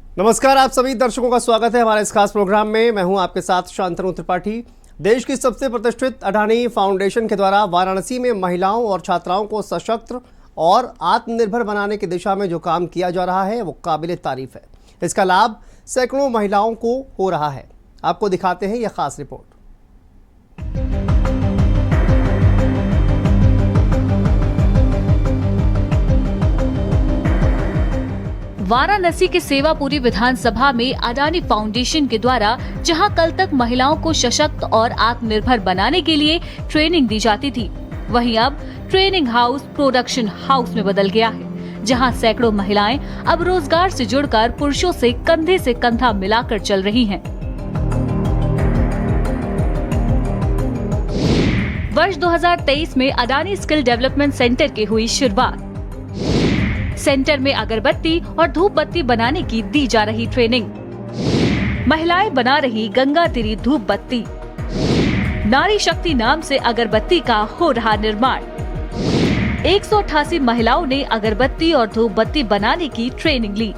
नमस्कार, आप सभी दर्शकों का स्वागत है हमारे इस खास प्रोग्राम में। मैं हूं आपके साथ शांतनु त्रिपाठी। देश की सबसे प्रतिष्ठित अडानी फाउंडेशन के द्वारा वाराणसी में महिलाओं और छात्राओं को सशक्त और आत्मनिर्भर बनाने की दिशा में जो काम किया जा रहा है वो काबिले तारीफ है। इसका लाभ सैकड़ों महिलाओं को हो रहा है। आपको दिखाते हैं यह खास रिपोर्ट। वाराणसी के सेवापुरी विधानसभा में अडानी फाउंडेशन के द्वारा जहां कल तक महिलाओं को सशक्त और आत्मनिर्भर बनाने के लिए ट्रेनिंग दी जाती थी, वहीं अब ट्रेनिंग हाउस प्रोडक्शन हाउस में बदल गया है, जहां सैकड़ों महिलाएं अब रोजगार से जुड़कर पुरुषों से कंधा मिलाकर चल रही हैं। वर्ष 2023 में अडानी स्किल डेवलपमेंट सेंटर की हुई शुरुआत। सेंटर में अगरबत्ती और धूप बत्ती बनाने की दी जा रही ट्रेनिंग। महिलाएं बना रही गंगा तिरी धूप बत्ती। नारी शक्ति नाम से अगरबत्ती का हो रहा निर्माण। 188 महिलाओं ने अगरबत्ती और धूप बत्ती बनाने की ट्रेनिंग ली।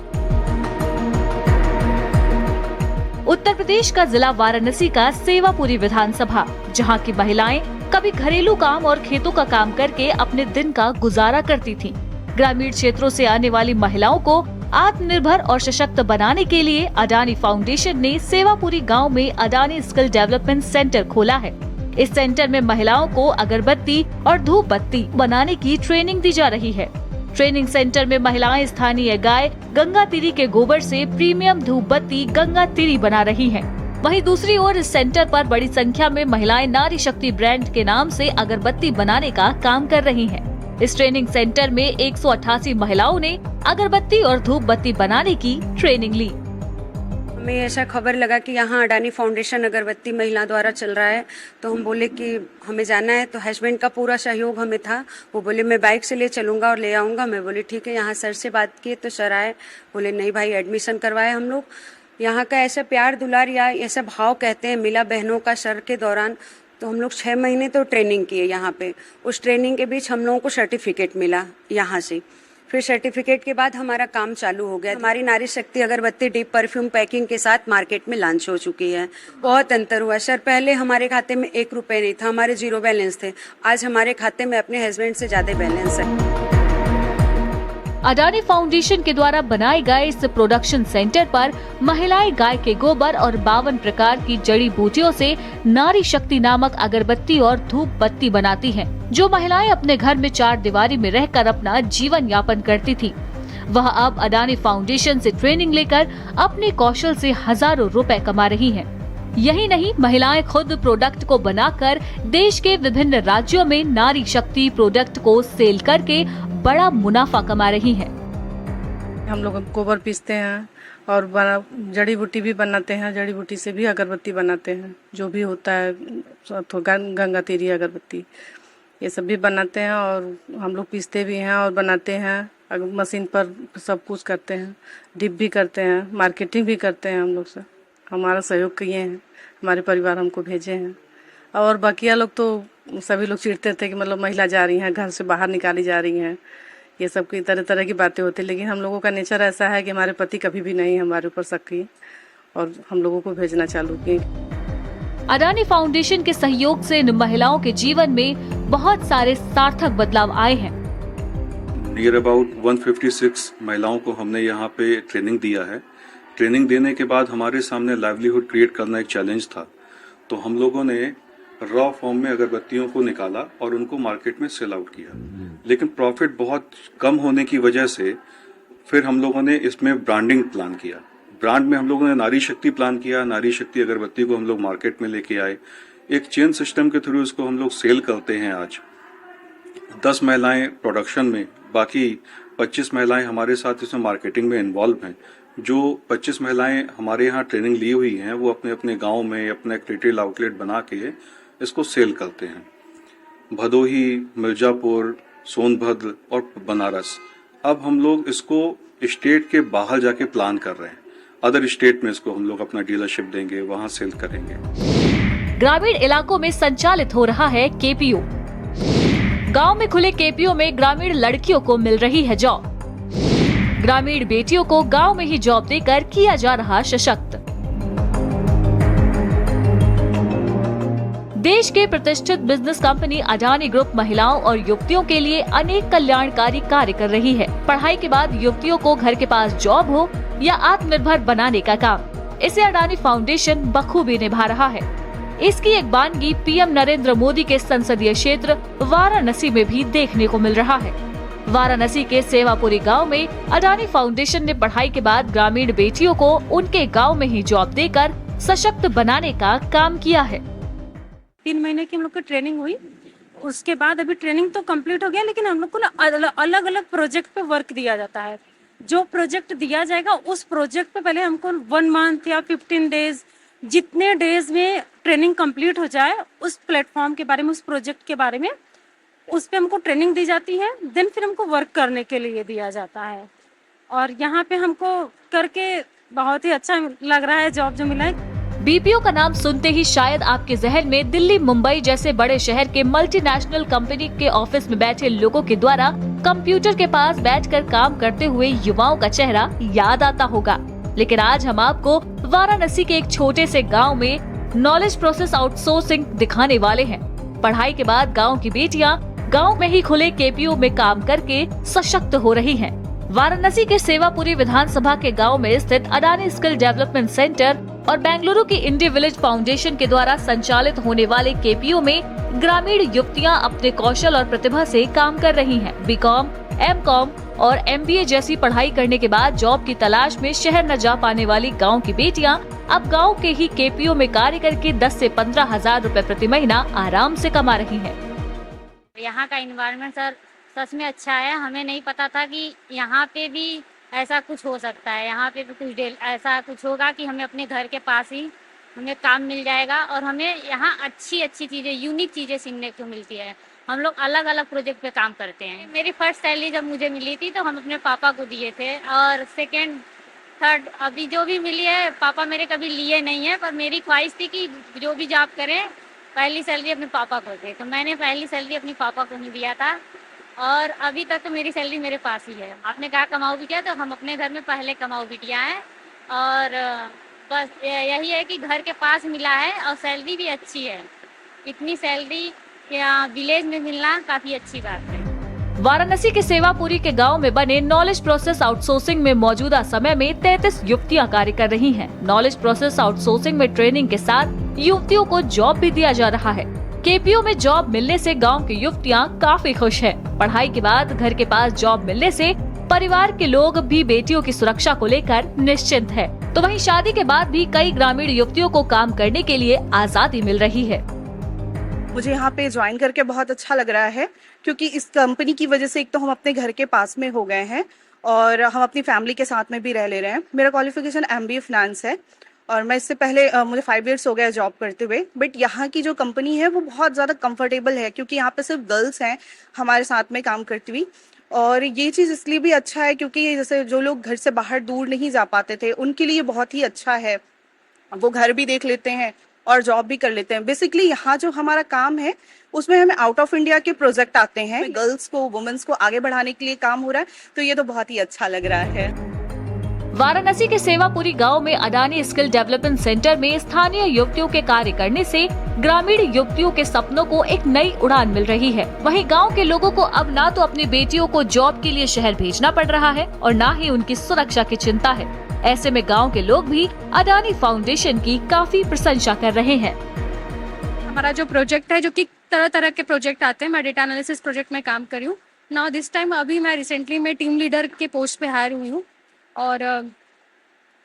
उत्तर प्रदेश का जिला वाराणसी का सेवापुरी विधानसभा, जहां की महिलाएं कभी घरेलू काम और खेतों का काम करके अपने दिन का गुजारा करती थीं। ग्रामीण क्षेत्रों से आने वाली महिलाओं को आत्मनिर्भर और सशक्त बनाने के लिए अडानी फाउंडेशन ने सेवापुरी गांव में अडानी स्किल डेवलपमेंट सेंटर खोला है। इस सेंटर में महिलाओं को अगरबत्ती और धूप बत्ती बनाने की ट्रेनिंग दी जा रही है। ट्रेनिंग सेंटर में महिलाएं स्थानीय गाय गंगा तिरी के गोबर से प्रीमियम धूप बत्ती गंगा तिरी बना रही हैं। वहीं दूसरी ओर इस सेंटर पर बड़ी संख्या में महिलाएं नारी शक्ति ब्रांड के नाम से अगरबत्ती बनाने का काम कर रही हैं। इस ट्रेनिंग सेंटर में 188 महिलाओं ने अगरबत्ती और धूप बत्ती बनाने की ट्रेनिंग ली। हमें ऐसा खबर लगा कि यहाँ अडानी फाउंडेशन अगरबत्ती महिला द्वारा चल रहा है, तो हम बोले कि हमें जाना है। तो हस्बैंड का पूरा सहयोग हमें था। वो बोले मैं बाइक से ले चलूंगा और ले आऊंगा। मैं बोली ठीक है। यहाँ सर से बात की तो सर आए, बोले नहीं भाई एडमिशन करवाए हम लोग। यहाँ का ऐसा प्यार दुलार या ऐसा भाव कहते हैं मिला बहनों का सर के दौरान। तो हम लोग 6 महीने तो ट्रेनिंग किए यहाँ पे। उस ट्रेनिंग के बीच हम लोगों को सर्टिफिकेट मिला यहाँ से। फिर सर्टिफिकेट के बाद हमारा काम चालू हो गया। हमारी नारी शक्ति अगरबत्ती डीप परफ्यूम पैकिंग के साथ मार्केट में लॉन्च हो चुकी है। बहुत अंतर हुआ सर। पहले हमारे खाते में 1 रुपये नहीं था, हमारे 0 बैलेंस थे। आज हमारे खाते में अपने हस्बैंड से ज्यादा बैलेंस है। अडानी फाउंडेशन के द्वारा बनाए गए इस प्रोडक्शन सेंटर पर महिलाएं गाय के गोबर और 52 प्रकार की जड़ी बूटियों से नारी शक्ति नामक अगरबत्ती और धूप बत्ती बनाती हैं, जो महिलाएं अपने घर में 4 दीवारी में रहकर अपना जीवन यापन करती थी। वह अब अडानी फाउंडेशन से ट्रेनिंग लेकर अपने कौशल से हजारों रुपए कमा रही हैं। यही नहीं, महिलाएं खुद प्रोडक्ट को बनाकर देश के विभिन्न राज्यों में नारी शक्ति प्रोडक्ट को सेल करके बड़ा मुनाफा कमा रही हैं। हम लोग गोबर पीसते हैं और जड़ी बूटी भी बनाते हैं। जड़ी बूटी से भी अगरबत्ती बनाते हैं। जो भी होता है गंगा तेरी अगरबत्ती ये सब भी बनाते हैं और हम लोग पीसते भी हैं और बनाते हैं। मशीन पर सब कुछ करते हैं। डिप भी करते हैं, मार्केटिंग भी करते हैं। हम लोग से हमारा सहयोग किए हैं, हमारे परिवार हमको भेजे हैं। और बाकिया लोग तो सभी लोग चिढ़ते थे कि मतलब महिला जा रही हैं, घर से बाहर निकाली जा रही हैं, ये सब की तरह तरह की बातें होती। लेकिन हम लोगों का नेचर ऐसा है कि हमारे पति कभी भी नहीं हमारे ऊपर शक किए और हम लोगों को भेजना चालू किए। अडानी फाउंडेशन के सहयोग से इन महिलाओं के जीवन में बहुत सारे सार्थक बदलाव आए हैं। नियर अबाउट 156 महिलाओं को हमने यहाँ पे ट्रेनिंग दिया है। ट्रेनिंग देने के बाद हमारे सामने लाइवलीहुड क्रिएट करना एक चैलेंज था, तो हम लोगों ने रॉ फॉर्म में अगरबत्तियों को निकाला और उनको मार्केट में सेल आउट किया। लेकिन प्रॉफिट बहुत कम होने की वजह से फिर हम लोगों ने इसमें ब्रांडिंग प्लान किया। ब्रांड में हम लोगों ने नारी शक्ति प्लान किया। नारी शक्ति अगरबत्ती को हम लोग मार्केट में लेके आए। एक चेन सिस्टम के थ्रू इसको हम लोग सेल करते हैं। आज 10 महिलाएं प्रोडक्शन में, बाकी 25 महिलाएं हमारे साथ इसमें मार्केटिंग में इन्वॉल्व हैं। जो 25 महिलाएं हमारे यहाँ ट्रेनिंग ली हुई हैं वो अपने अपने गांव में अपना एक रिटेल आउटलेट बना के इसको सेल करते हैं। भदोही, मिर्जापुर, सोनभद्र और बनारस। अब हम लोग इसको स्टेट के बाहर जाके प्लान कर रहे हैं। अदर स्टेट में इसको हम लोग अपना डीलरशिप देंगे, वहाँ सेल करेंगे। ग्रामीण इलाकों में संचालित हो रहा है केपीओ। गांव में खुले केपीओ में ग्रामीण लड़कियों को मिल रही है जॉब। ग्रामीण बेटियों को गांव में ही जॉब देकर किया जा रहा सशक्त। देश के प्रतिष्ठित बिजनेस कंपनी अडानी ग्रुप महिलाओं और युवतियों के लिए अनेक कल्याणकारी कार्य कर रही है। पढ़ाई के बाद युवतियों को घर के पास जॉब हो या आत्मनिर्भर बनाने का काम, इसे अडानी फाउंडेशन बखूबी निभा रहा है। इसकी एक वानगी पीएम नरेंद्र मोदी के संसदीय क्षेत्र वाराणसी में भी देखने को मिल रहा है। वाराणसी के सेवापुरी गांव में अडानी फाउंडेशन ने पढ़ाई के बाद ग्रामीण बेटियों को उनके गांव में ही जॉब देकर सशक्त बनाने का काम किया है। 3 महीने की हम लोग की ट्रेनिंग हुई, उसके बाद अभी ट्रेनिंग तो कंप्लीट हो गया, लेकिन हम लोग को ना अलग अलग प्रोजेक्ट पे वर्क दिया जाता है। जो प्रोजेक्ट दिया जाएगा उस प्रोजेक्ट पे पहले हमको 1 मंथ या 15 डेज, जितने डेज में ट्रेनिंग कंप्लीट हो जाए उस प्लेटफॉर्म के बारे में, उस प्रोजेक्ट के बारे में, उस पे हमको ट्रेनिंग दी जाती है। देन फिर हमको वर्क करने के लिए दिया जाता है और यहाँ पे हमको करके बहुत ही अच्छा लग रहा है जॉब जो मिला है। बीपीओ का नाम सुनते ही शायद आपके जहन में दिल्ली, मुंबई जैसे बड़े शहर के मल्टीनेशनल कंपनी के ऑफिस में बैठे लोगों के द्वारा कंप्यूटर के पास बैठकर काम करते हुए युवाओं का चेहरा याद आता होगा। लेकिन आज हम आपको वाराणसी के एक छोटे से गांव में नॉलेज प्रोसेस आउटसोर्सिंग दिखाने वाले हैं। पढ़ाई के बाद गांव की बेटियां गांव में ही खुले केपीओ में काम करके सशक्त हो रही हैं। वाराणसी के सेवापुरी विधानसभा के गांव में स्थित अडानी स्किल डेवलपमेंट सेंटर और बेंगलुरु की इंडी विलेज फाउंडेशन के द्वारा संचालित होने वाले केपीओ में ग्रामीण युवतियां अपने कौशल और प्रतिभा से काम कर रही हैं। बीकॉम, एमकॉम और एमबीए जैसी पढ़ाई करने के बाद जॉब की तलाश में शहर न जा पाने वाली गांव की बेटियां अब गांव के ही केपीओ में कार्य करके 10 से 15 हजार रुपए प्रति महीना आराम से कमा रही हैं। यहाँ का इन्वायरमेंट सर सच में अच्छा है। हमें नहीं पता था कि यहाँ पे भी ऐसा कुछ हो सकता है। यहाँ पे भी कुछ ऐसा कुछ होगा कि हमें अपने घर के पास ही हमें काम मिल जाएगा और हमें यहाँ अच्छी चीज़ें, यूनिक चीज़ें सीखने को मिलती है। हम लोग अलग अलग प्रोजेक्ट पे काम करते हैं। मेरी फर्स्ट सैलरी जब मुझे मिली थी तो हम अपने पापा को दिए थे और सेकेंड, थर्ड अभी जो भी मिली है पापा मेरे कभी लिए नहीं है, पर मेरी ख्वाहिश थी कि जो भी जॉब करें पहली सैलरी अपने पापा को दे, तो मैंने पहली सैलरी अपने पापा को ही दिया था और अभी तक तो मेरी सैलरी मेरे पास ही है। आपने कहा कमाओ बिटिया, तो हम अपने घर में पहले कमाओ बिटिया हैं और बस यही है कि घर के पास मिला है और सैलरी भी अच्छी है। इतनी सैलरी या विलेज में मिलना काफी अच्छी बात है। वाराणसी के सेवापुरी के गांव में बने नॉलेज प्रोसेस आउटसोर्सिंग में मौजूदा समय में 33 युवतियां कार्य कर रही हैं। नॉलेज प्रोसेस आउटसोर्सिंग में ट्रेनिंग के साथ युवतियों को जॉब भी दिया जा रहा है। केपीओ में जॉब मिलने से गांव की युवतियां काफी खुश हैं। पढ़ाई के बाद घर के पास जॉब मिलने से परिवार के लोग भी बेटियों की सुरक्षा को लेकर निश्चिंत है। तो वहीं शादी के बाद भी कई ग्रामीण युवतियों को काम करने के लिए आजादी मिल रही है। मुझे यहाँ पे ज्वाइन करके बहुत अच्छा लग रहा है क्योंकि इस कंपनी की वजह से एक तो हम अपने घर के पास में हो गए हैं और हम अपनी फैमिली के साथ में भी रह ले रहे हैं। मेरा क्वालिफिकेशन MBA फाइनेंस है और मैं इससे पहले मुझे 5 इयर्स हो गया जॉब करते हुए। बट यहाँ की जो कंपनी है वो बहुत ज़्यादा कंफर्टेबल है क्योंकि यहाँ पे सिर्फ गर्ल्स हैं हमारे साथ में काम करती हुई। और ये चीज़ इसलिए भी अच्छा है क्योंकि जैसे जो लोग घर से बाहर दूर नहीं जा पाते थे उनके लिए बहुत ही अच्छा है। वो घर भी देख लेते हैं और जॉब भी कर लेते हैं। बेसिकली यहाँ जो हमारा काम है उसमें हमें आउट ऑफ इंडिया के प्रोजेक्ट आते हैं। गर्ल्स को, वुमेन्स को आगे बढ़ाने के लिए काम हो रहा है, तो ये तो बहुत ही अच्छा लग रहा है। वाराणसी के सेवापुरी गांव में अडानी स्किल डेवलपमेंट सेंटर में स्थानीय युवतियों के कार्य करने से ग्रामीण युवतियों के सपनों को एक नई उड़ान मिल रही है। वहीं गांव के लोगों को अब ना तो अपनी बेटियों को जॉब के लिए शहर भेजना पड़ रहा है और ना ही उनकी सुरक्षा की चिंता है। ऐसे में गांव के लोग भी अडानी फाउंडेशन की काफी प्रशंसा कर रहे हैं। हमारा जो प्रोजेक्ट है, जो कि तरह तरह के प्रोजेक्ट आते हैं, मैं डेटा एनालिसिस प्रोजेक्ट में काम कर रही हूँ नाउ दिस टाइम। अभी मैं रिसेंटली में टीम लीडर के पोस्ट पे हायर हुई हूँ और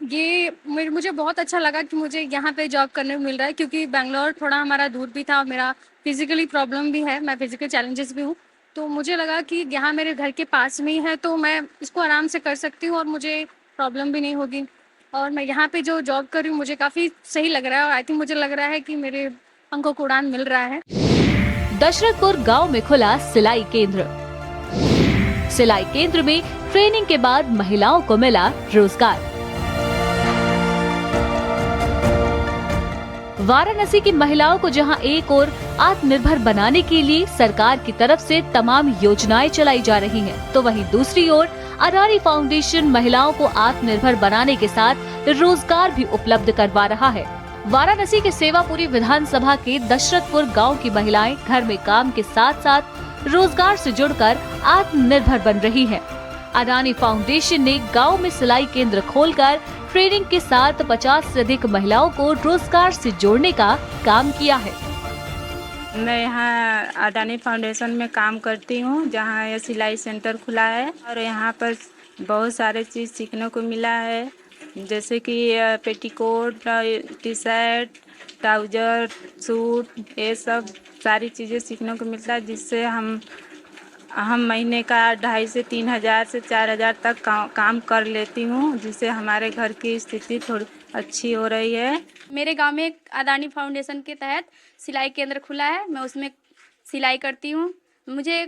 ये मुझे बहुत अच्छा लगा कि मुझे यहाँ पे जॉब करने को मिल रहा है क्योंकि बेंगलोर थोड़ा हमारा दूर भी था और मेरा फिजिकली प्रॉब्लम भी है, मैं फिजिकल चैलेंजेस भी हूँ, तो मुझे लगा कि यहाँ मेरे घर के पास में ही है तो मैं इसको आराम से कर सकती हूँ और मुझे प्रॉब्लम भी नहीं होगी। और मैं यहाँ पे जो जॉब कर रही हूँ मुझे काफ़ी सही लग रहा है और आई थिंक मुझे लग रहा है कि मेरे अंकों को उड़ान मिल रहा है। दशरथपुर गांव में खुला सिलाई केंद्र। सिलाई केंद्र में ट्रेनिंग के बाद महिलाओं को मिला रोजगार। वाराणसी की महिलाओं को जहां एक ओर आत्मनिर्भर बनाने के लिए सरकार की तरफ से तमाम योजनाएं चलाई जा रही हैं, तो वहीं दूसरी ओर अडानी फाउंडेशन महिलाओं को आत्मनिर्भर बनाने के साथ रोजगार भी उपलब्ध करवा रहा है। वाराणसी के सेवापुरी विधानसभा के दशरथपुर गांव की महिलाएं घर में काम के साथ साथ रोजगार से जुड़कर आत्मनिर्भर बन रही हैं। अडानी फाउंडेशन ने गांव में सिलाई केंद्र खोलकर ट्रेनिंग के साथ 50 से अधिक महिलाओं को रोजगार से जोड़ने का काम किया है। मैं यहाँ अडानी फाउंडेशन में काम करती हूँ, जहाँ यह सिलाई सेंटर खुला है और यहाँ पर बहुत सारे चीज़ सीखने को मिला है, जैसे कि petticoat, T shirt, trouser, suit, ये सब सारी चीज़ें सीखने को मिलता है, जिससे हम महीने का 2500 से 3000 से 4000 तक काम कर लेती हूँ, जिससे हमारे घर की स्थिति थोड़ी अच्छी हो रही है। मेरे गांव में एक अडानी फाउंडेशन के तहत सिलाई केंद्र खुला है, मैं उसमें सिलाई करती हूँ। मुझे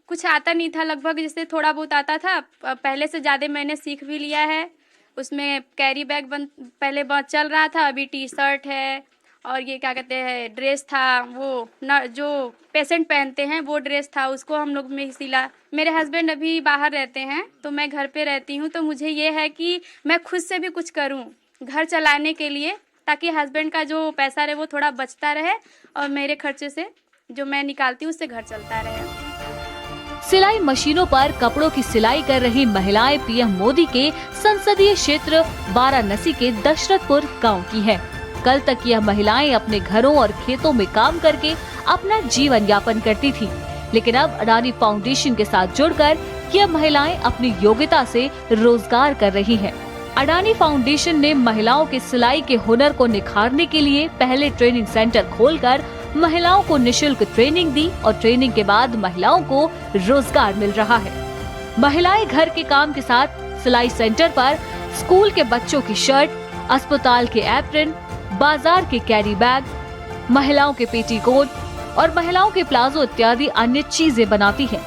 कुछ आता नहीं था, लगभग जैसे थोड़ा बहुत आता था, पहले से ज़्यादा मैंने सीख भी लिया है। उसमें कैरी बैग पहले बहुत चल रहा था, अभी टी शर्ट है और ये क्या कहते हैं ड्रेस था, वो न जो पेशेंट पहनते हैं वो ड्रेस था, उसको हम लोग में सिला। मेरे हस्बैंड अभी बाहर रहते हैं तो मैं घर पे रहती हूँ, तो मुझे ये है कि मैं खुद से भी कुछ करूँ घर चलाने के लिए, ताकि हस्बैंड का जो पैसा रहे वो थोड़ा बचता रहे और मेरे खर्चे से जो मैं निकालती हूँ उससे घर चलता रहे। सिलाई मशीनों पर कपड़ों की सिलाई कर रही महिलाएं पीएम मोदी के संसदीय क्षेत्र वाराणसी के दशरथपुर गांव की है। कल तक यह महिलाएं अपने घरों और खेतों में काम करके अपना जीवन यापन करती थी, लेकिन अब अडानी फाउंडेशन के साथ जुड़कर यह महिलाएं अपनी योग्यता से रोजगार कर रही हैं। अडानी फाउंडेशन ने महिलाओं के सिलाई के हुनर को निखारने के लिए पहले ट्रेनिंग सेंटर खोलकर महिलाओं को निशुल्क ट्रेनिंग दी और ट्रेनिंग के बाद महिलाओं को रोजगार मिल रहा है। महिलाएं घर के काम के साथ सिलाई सेंटर पर स्कूल के बच्चों की शर्ट, अस्पताल के एप्रन, बाजार के कैरी बैग, महिलाओं के पेटीकोट और महिलाओं के प्लाजो इत्यादि अन्य चीजें बनाती हैं।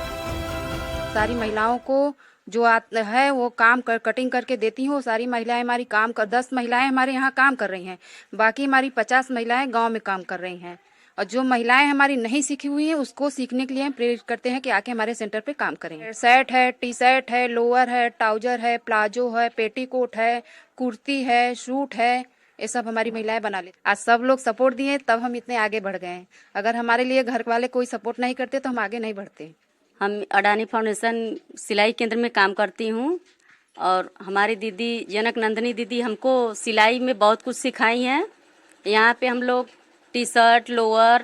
सारी महिलाओं को जो है वो काम कटिंग करके देती हूँ। सारी महिलाएं हमारी 10 महिलाएं हमारे यहाँ काम कर रही हैं, बाकी हमारी 50 महिलाएं गांव में काम कर रही हैं। और जो महिलाएं हमारी नहीं सीखी हुई हैं उसको सीखने के लिए हम प्रेरित करते हैं कि आके हमारे सेंटर पे काम करें। शर्ट है, टी शर्ट है, लोअर है, ट्राउजर है, प्लाजो है, पेटीकोट है, कुर्ती है, सूट है, ये सब हमारी महिलाएं बना लेती। आज सब लोग सपोर्ट दिए तब हम इतने आगे बढ़ गए हैं। अगर हमारे लिए घर वाले कोई सपोर्ट नहीं करते तो हम आगे नहीं बढ़ते। हम अडानी फाउंडेशन सिलाई केंद्र में काम करती हूँ और हमारी दीदी जनक नंदिनी दीदी हमको सिलाई में बहुत कुछ सिखाई हैं। यहाँ पे हम लोग टी शर्ट, लोअर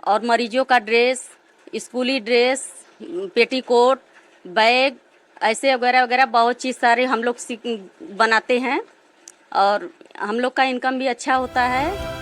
और मरीजों का ड्रेस, स्कूली ड्रेस, पेटीकोट, बैग, ऐसे वगैरह वगैरह बहुत चीज़ सारे हम लोग बनाते हैं और हम लोग का इनकम भी अच्छा होता है।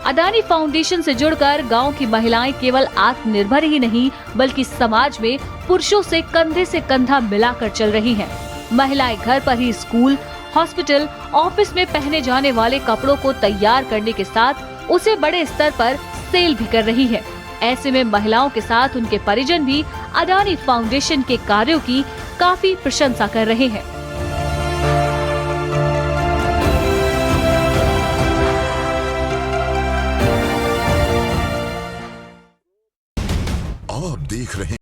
अडानी फाउंडेशन से जुड़कर गांव की महिलाएं केवल आत्मनिर्भर ही नहीं बल्कि समाज में पुरुषों से कंधे से कंधा मिलाकर चल रही हैं। महिलाएं घर पर ही स्कूल, हॉस्पिटल, ऑफिस में पहने जाने वाले कपड़ों को तैयार करने के साथ उसे बड़े स्तर पर सेल भी कर रही है। ऐसे में महिलाओं के साथ उनके परिजन भी अडानी फाउंडेशन के कार्यों की काफी प्रशंसा कर रहे हैं।